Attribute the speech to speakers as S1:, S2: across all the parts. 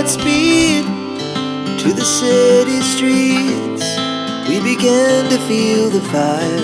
S1: speed to the city streets. We began to feel the fire.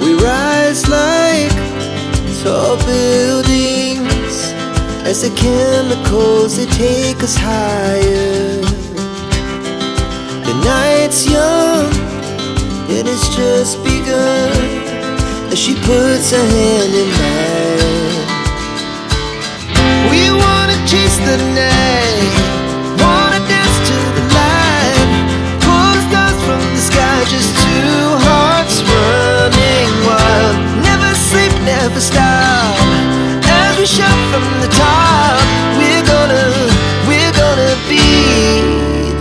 S1: We rise like tall buildings as the chemicals, they take us higher. The night's young and it's just begun as she puts her hand in mine. We wanna chase the night, wanna dance to the light, pull stars from the sky, just two hearts running wild. Never sleep, never stop, as we shout from the top. We're gonna be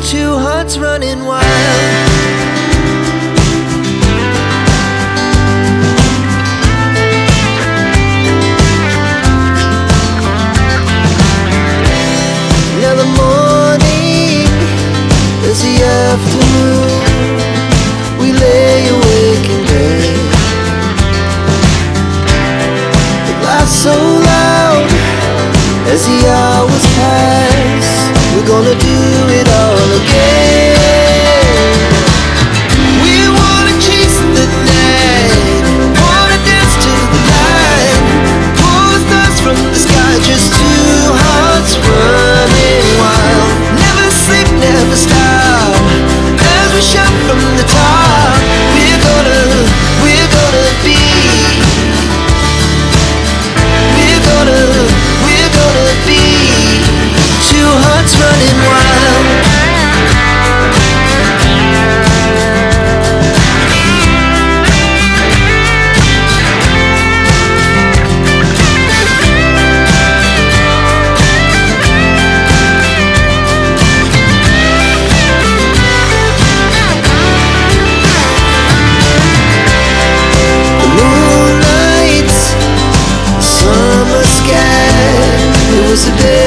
S1: two hearts running wild. Now the morning is the afternoon. We lay awake in bed. It laughs so loud as the hours pass. We're gonna do it all again. We wanna chase the night, wanna dance to the light, pull stars from the sky, just two hearts running wild. Never sleep, never stop, as we shout from the top. We're gonna be, we're gonna be two hearts running wild. The moonlight, summer sky, it was a day